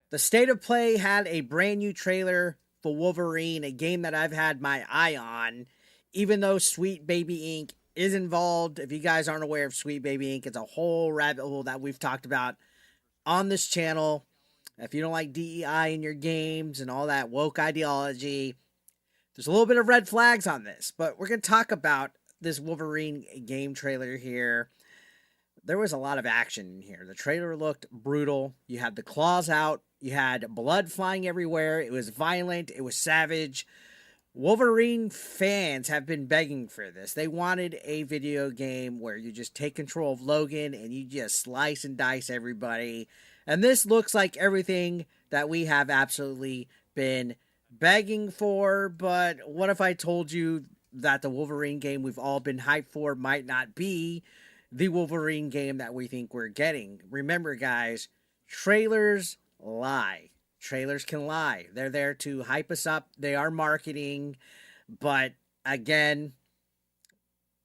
The State of Play had a brand new trailer for Wolverine, a game that I've had my eye on, even though Sweet Baby Inc. is involved. If you guys aren't aware of Sweet Baby Inc., it's a whole rabbit hole that we've talked about on this channel. If you don't like DEI in your games and all that woke ideology, there's a little bit of red flags on this, but we're going to talk about this Wolverine game trailer here. There was a lot of action in here. The trailer looked brutal. You had the claws out, you had blood flying everywhere. It was violent, it was savage. Wolverine fans have been begging for this. They wanted a video game where you just take control of Logan and you just slice and dice everybody. And this looks like everything that we have absolutely been begging for. But what if I told you that the Wolverine game we've all been hyped for might not be the Wolverine game that we think we're getting? Remember, guys, trailers lie. Trailers can lie. They're there to hype us up. They are marketing. But again,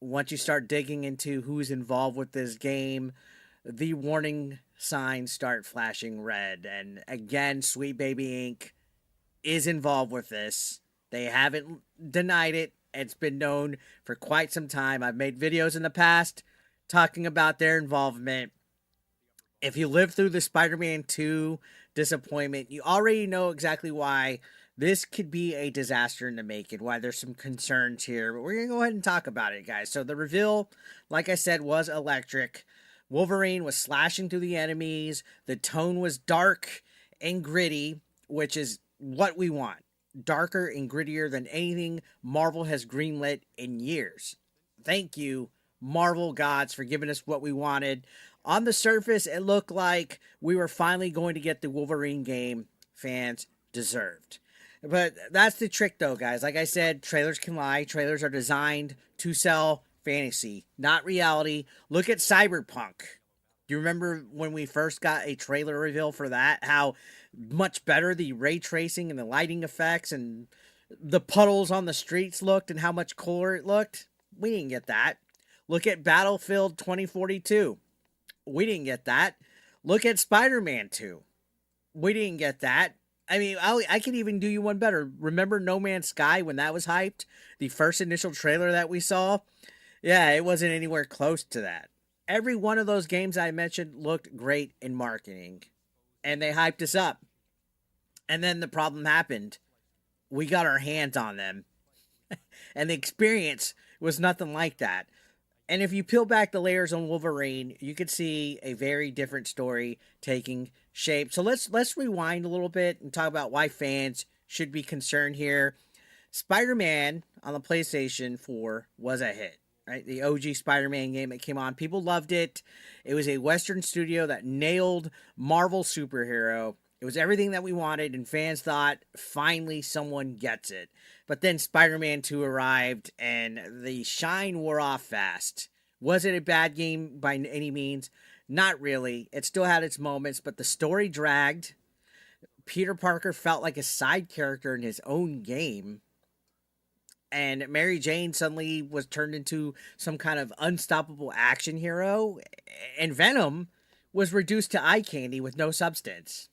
once you start digging into who's involved with this game, the warning signs start flashing red. And again, Sweet Baby Inc. is involved with this. They haven't denied it. It's been known for quite some time. I've made videos in the past talking about their involvement. If you lived through the Spider-Man 2 disappointment, you already know exactly why this could be a disaster in the making, why there's some concerns here. But we're going to go ahead and talk about it, guys. So the reveal, like I said, was electric. Wolverine was slashing through the enemies. The tone was dark and gritty, which is what we want. Darker and grittier than anything Marvel has greenlit in years. Thank you, Marvel gods, for giving us what we wanted. On the surface, it looked like we were finally going to get the Wolverine game fans deserved. But that's the trick, though, guys. Like I said, trailers can lie. Trailers are designed to sell fantasy, not reality. Look at Cyberpunk. Do you remember when we first got a trailer reveal for that? How much better the ray tracing and the lighting effects and the puddles on the streets looked and how much cooler it looked? We didn't get that. Look at Battlefield 2042. We didn't get that. Look at Spider-Man 2. We didn't get that. I mean, I can even do you one better. Remember No Man's Sky when that was hyped? The first initial trailer that we saw? Yeah, it wasn't anywhere close to that. Every one of those games I mentioned looked great in marketing. And they hyped us up. And then the problem happened. We got our hands on them. And the experience was nothing like that. And if you peel back the layers on Wolverine, you could see a very different story taking shape. So let's rewind a little bit and talk about why fans should be concerned here. Spider-Man on the PlayStation 4 was a hit, right? The OG Spider-Man game that came on, people loved it. It was a Western studio that nailed Marvel superhero. It was everything that we wanted, and fans thought, finally someone gets it. But then Spider-Man 2 arrived, and the shine wore off fast. Was it a bad game by any means? Not really. It still had its moments, but the story dragged. Peter Parker felt like a side character in his own game. And Mary Jane suddenly was turned into some kind of unstoppable action hero. And Venom was reduced to eye candy with no substance.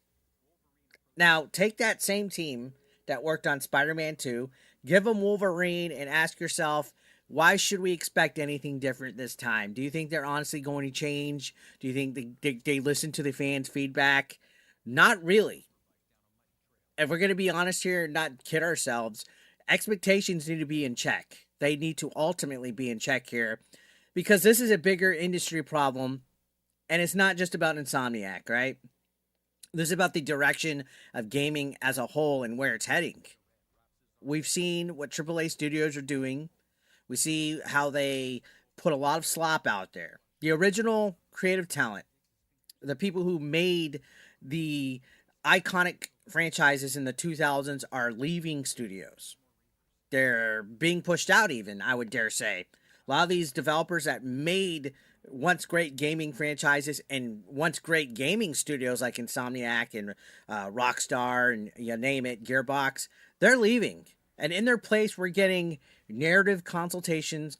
Now, take that same team that worked on Spider-Man 2, give them Wolverine, and ask yourself, why should we expect anything different this time? Do you think they're honestly going to change? Do you think they listen to the fans' feedback? Not really. If we're going to be honest here and not kid ourselves, expectations need to be in check. They need to ultimately be in check here because this is a bigger industry problem, and it's not just about Insomniac, right? This is about the direction of gaming as a whole and where it's heading. We've seen what AAA studios are doing. We see how they put a lot of slop out there. The original creative talent, the people who made the iconic franchises in the 2000s are leaving studios. They're being pushed out even, I would dare say. A lot of these developers that made once great gaming franchises and once great gaming studios like Insomniac and Rockstar and you name it, Gearbox, they're leaving. And in their place, we're getting narrative consultations,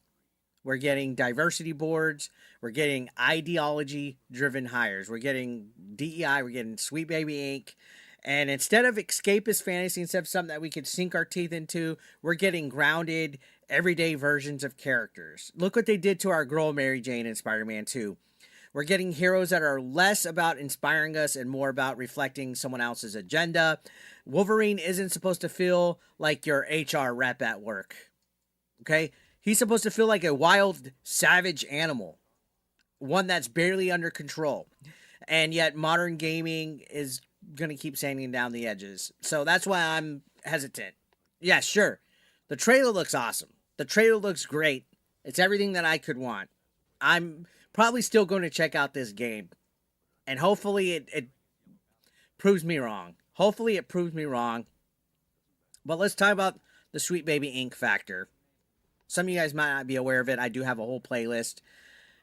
we're getting diversity boards, we're getting ideology-driven hires, we're getting DEI, we're getting Sweet Baby Inc., And instead of escapist fantasy, instead of something that we could sink our teeth into, we're getting grounded, everyday versions of characters. Look what they did to our girl Mary Jane in Spider Man 2. We're getting heroes that are less about inspiring us and more about reflecting someone else's agenda. Wolverine isn't supposed to feel like your HR rep at work. Okay? He's supposed to feel like a wild, savage animal, one that's barely under control. And yet, modern gaming is going to keep sanding down the edges. So that's why I'm hesitant. Yeah, sure. The trailer looks awesome. The trailer looks great. It's everything that I could want. I'm probably still going to check out this game. And hopefully it proves me wrong. Hopefully it proves me wrong. But let's talk about the Sweet Baby Inc. factor. Some of you guys might not be aware of it. I do have a whole playlist.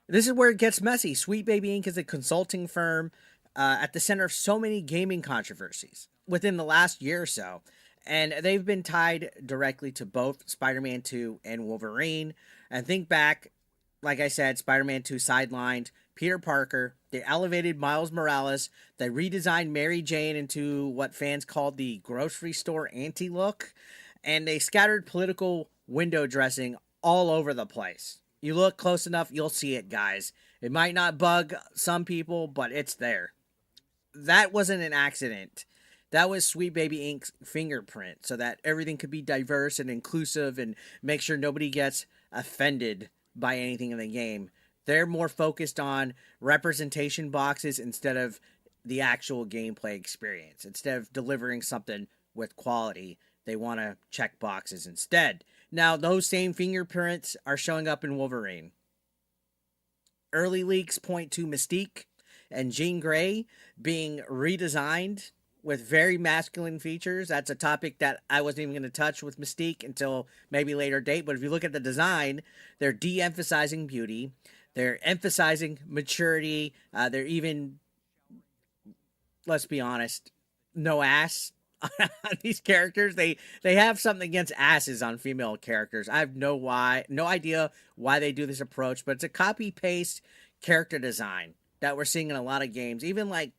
This is where it gets messy. Sweet Baby Inc. is a consulting firm at the center of so many gaming controversies within the last year or so. And they've been tied directly to both Spider-Man 2 and Wolverine. And think back, like I said, Spider-Man 2 sidelined Peter Parker. They elevated Miles Morales. They redesigned Mary Jane into what fans called the grocery store anti-look. And they scattered political window dressing all over the place. You look close enough, you'll see it, guys. It might not bug some people, but it's there. That wasn't an accident. That was Sweet Baby Inc.'s fingerprint, so that everything could be diverse and inclusive and make sure nobody gets offended by anything in the game. They're more focused on representation boxes instead of the actual gameplay experience. Instead of delivering something with quality, they want to check boxes instead. Now, those same fingerprints are showing up in Wolverine. Early leaks point to Mystique and Jean Grey being redesigned with very masculine features. That's a topic that I wasn't even going to touch with Mystique until maybe later date. But if you look at the design, they're de-emphasizing beauty. They're emphasizing maturity. They're even, let's be honest, no ass on these characters. They have something against asses on female characters. I have no idea why they do this approach, but it's a copy paste character design that we're seeing in a lot of games. Even like,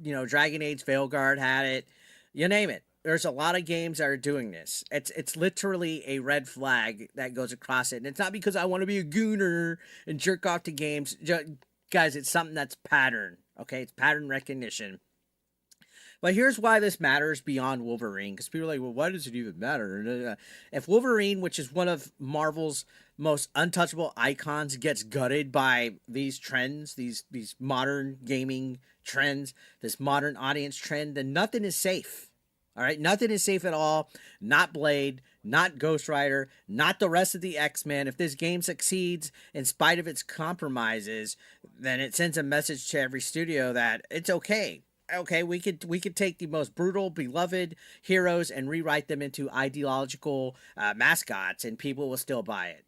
Dragon Age Veilguard had it. You name it. There's a lot of games that are doing this. It's literally a red flag that goes across it. And it's not because I want to be a gooner and jerk off to games. Guys, it's something that's pattern. Okay? It's pattern recognition. But here's why this matters beyond Wolverine. Because people are like, well, why does it even matter? If Wolverine, which is one of Marvel's most untouchable icons, gets gutted by these trends, these modern gaming trends, this modern audience trend, then nothing is safe. All right? Nothing is safe at all. Not Blade, not Ghost Rider, not the rest of the X-Men. If this game succeeds in spite of its compromises, then it sends a message to every studio that it's okay. Okay, we could take the most brutal, beloved heroes and rewrite them into ideological mascots, and people will still buy it.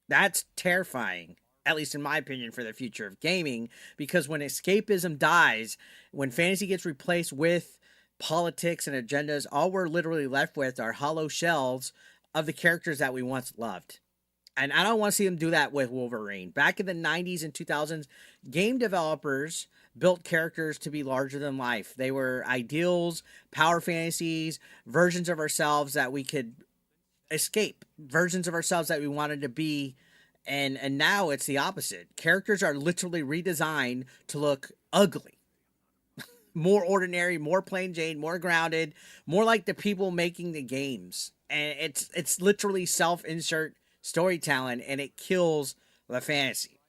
That's terrifying, at least in my opinion, for the future of gaming, because when escapism dies, when fantasy gets replaced with politics and agendas, all we're literally left with are hollow shells of the characters that we once loved. And I don't want to see them do that with Wolverine. Back in the 90s and 2000s, game developers built characters to be larger than life. They were ideals, power fantasies, versions of ourselves that we could escape, versions of ourselves that we wanted to be. And now it's the opposite. Characters are literally redesigned to look ugly. More ordinary, more plain Jane, more grounded, more like the people making the games. And it's literally self-insert storytelling, and it kills the fantasy.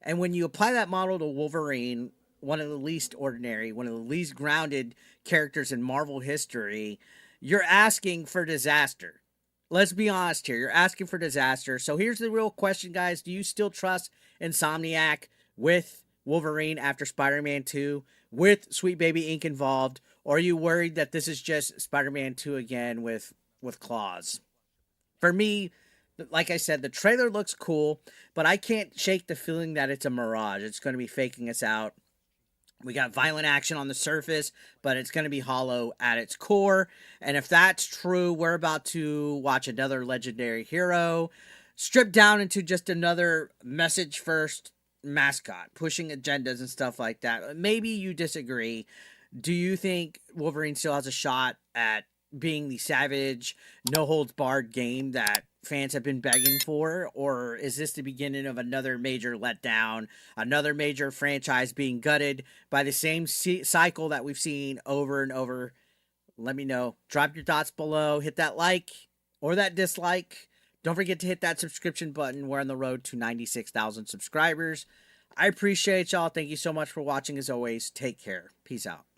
And when you apply that model to Wolverine, one of the least ordinary, one of the least grounded characters in Marvel history, you're asking for disaster. Let's be honest here. You're asking for disaster. So here's the real question, guys. Do you still trust Insomniac with Wolverine after Spider-Man 2, with Sweet Baby Inc. involved? Or are you worried that this is just Spider-Man 2 again with claws? For me, like I said, the trailer looks cool, but I can't shake the feeling that it's a mirage. It's going to be faking us out. We got violent action on the surface, but it's going to be hollow at its core. And if that's true, we're about to watch another legendary hero stripped down into just another message first mascot, pushing agendas and stuff like that. Maybe you disagree. Do you think Wolverine still has a shot at being the savage, no holds barred game that fans have been begging for? Or is this the beginning of another major letdown, another major franchise being gutted by the same cycle that we've seen over and over? Let me know. Drop your thoughts below. Hit that like or that dislike. Don't forget to hit that subscription button. We're on the road to 96,000 subscribers. I appreciate y'all. Thank you so much for watching as always. Take care. Peace out.